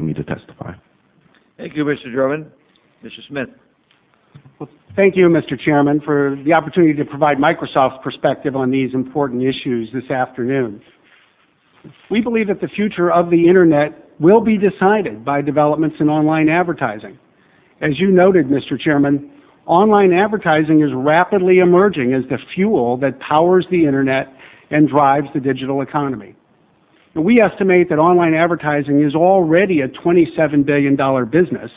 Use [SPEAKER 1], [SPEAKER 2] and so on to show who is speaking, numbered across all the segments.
[SPEAKER 1] allowing me to testify.
[SPEAKER 2] Thank you, Mr. Drummond. Mr. Smith.
[SPEAKER 3] Well, thank you, Mr. Chairman, for the opportunity to provide Microsoft's perspective on these important issues this afternoon. We believe that the future of the Internet will be decided by developments in online advertising. As you noted, Mr. Chairman, online advertising is rapidly emerging as the fuel that powers the Internet and drives the digital economy. And we estimate that online advertising is already a $27 billion business,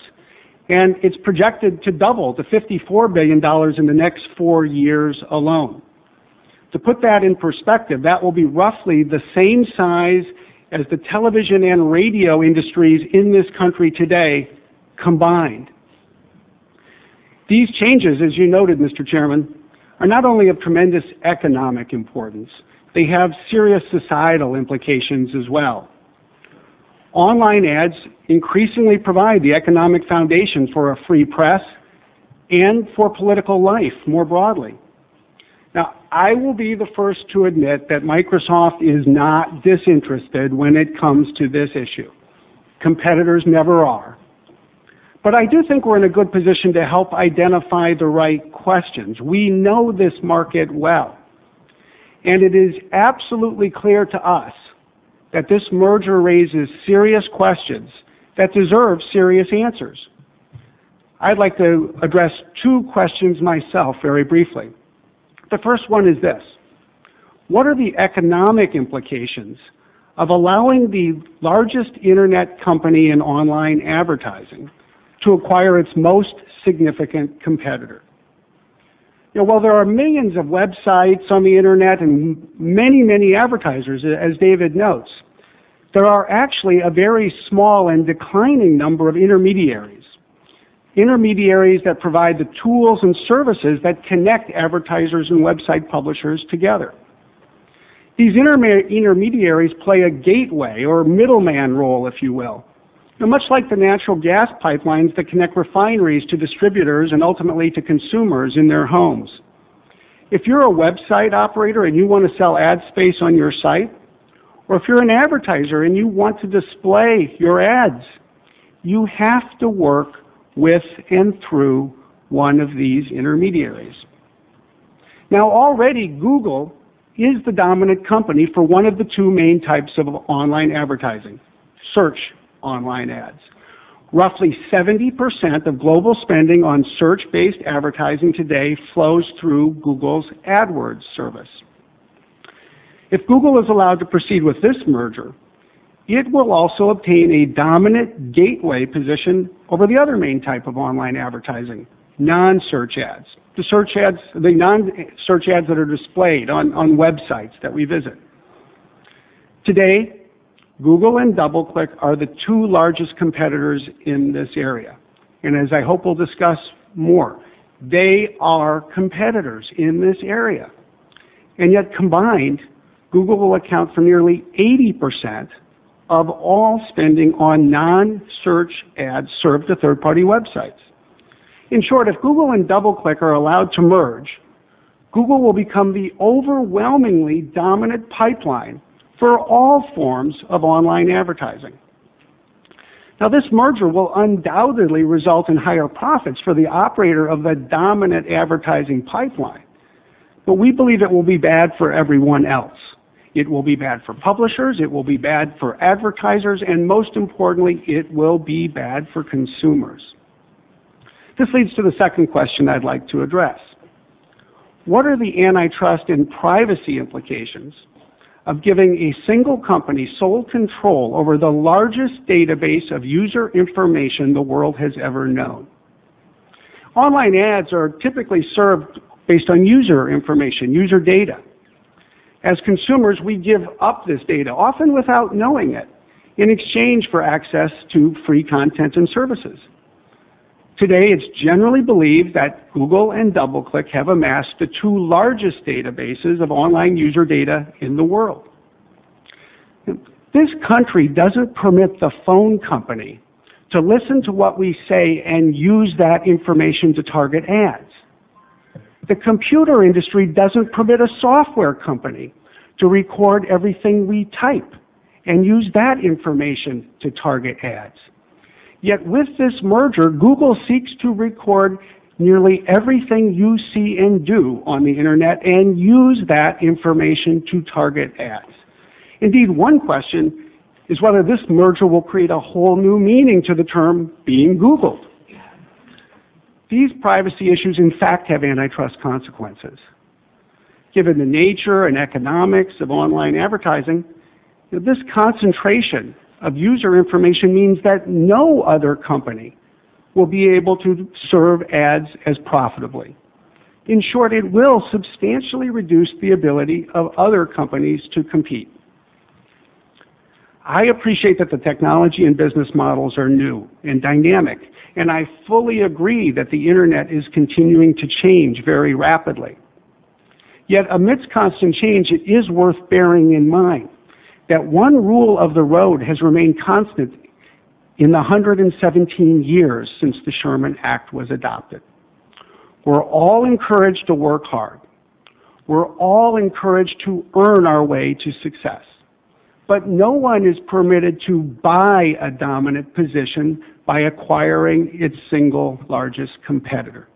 [SPEAKER 3] and it's projected to double to $54 billion in the next 4 years alone. To put that in perspective, that will be roughly the same size as the television and radio industries in this country today combined. These changes, as you noted, Mr. Chairman, are not only of tremendous economic importance, they have serious societal implications as well. Online ads increasingly provide the economic foundation for a free press and for political life more broadly. Now, I will be the first to admit that Microsoft is not disinterested when it comes to this issue. Competitors never are. But I do think we're in a good position to help identify the right questions. We know this market well. And it is absolutely clear to us that this merger raises serious questions that deserve serious answers. I'd like to address two questions myself very briefly. The first one is this: what are the economic implications of allowing the largest Internet company in online advertising to acquire its most significant competitor? While there are millions of websites on the Internet and many, many advertisers, as David notes, there are actually a very small and declining number of intermediaries that provide the tools and services that connect advertisers and website publishers together. These intermediaries play a gateway or middleman role, if you will. Now, much like the natural gas pipelines that connect refineries to distributors and ultimately to consumers in their homes. If you're a website operator and you want to sell ad space on your site, or if you're an advertiser and you want to display your ads, you have to work with and through one of these intermediaries. Now, already Google is the dominant company for one of the two main types of online advertising, search online ads. Roughly 70% of global spending on search-based advertising today flows through Google's AdWords service. If Google is allowed to proceed with this merger, it will also obtain a dominant gateway position over the other main type of online advertising, non-search ads. The non-search ads that are displayed on websites that we visit. Today, Google and DoubleClick are the two largest competitors in this area. And as I hope we'll discuss more, they are competitors in this area. And yet combined, Google will account for nearly 80% of all spending on non-search ads served to third-party websites. In short, if Google and DoubleClick are allowed to merge, Google will become the overwhelmingly dominant pipeline for all forms of online advertising. Now, this merger will undoubtedly result in higher profits for the operator of the dominant advertising pipeline, but we believe it will be bad for everyone else. It will be bad for publishers, it will be bad for advertisers, and most importantly, it will be bad for consumers. This leads to the second question I'd like to address. What are the antitrust and privacy implications of giving a single company sole control over the largest database of user information the world has ever known? Online ads are typically served based on user information, user data. As consumers, we give up this data, often without knowing it, in exchange for access to free content and services. Today, it's generally believed that Google and DoubleClick have amassed the two largest databases of online user data in the world. This country doesn't permit the phone company to listen to what we say and use that information to target ads. The computer industry doesn't permit a software company to record everything we type and use that information to target ads. Yet with this merger, Google seeks to record nearly everything you see and do on the internet and use that information to target ads. Indeed, one question is whether this merger will create a whole new meaning to the term being Googled. These privacy issues, in fact, have antitrust consequences. Given the nature and economics of online advertising, this concentration of user information means that no other company will be able to serve ads as profitably. In short, it will substantially reduce the ability of other companies to compete. I appreciate that the technology and business models are new and dynamic, and I fully agree that the internet is continuing to change very rapidly. Yet amidst constant change, it is worth bearing in mind that one rule of the road has remained constant in the 117 years since the Sherman Act was adopted. We're all encouraged to work hard. We're all encouraged to earn our way to success. But no one is permitted to buy a dominant position by acquiring its single largest competitor.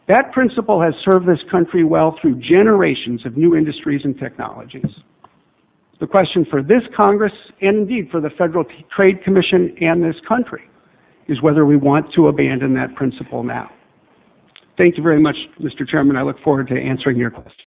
[SPEAKER 3] That principle has served this country well through generations of new industries and technologies. The question for this Congress, and indeed for the Federal Trade Commission and this country, is whether we want to abandon that principle now. Thank you very much, Mr. Chairman. I look forward to answering your questions.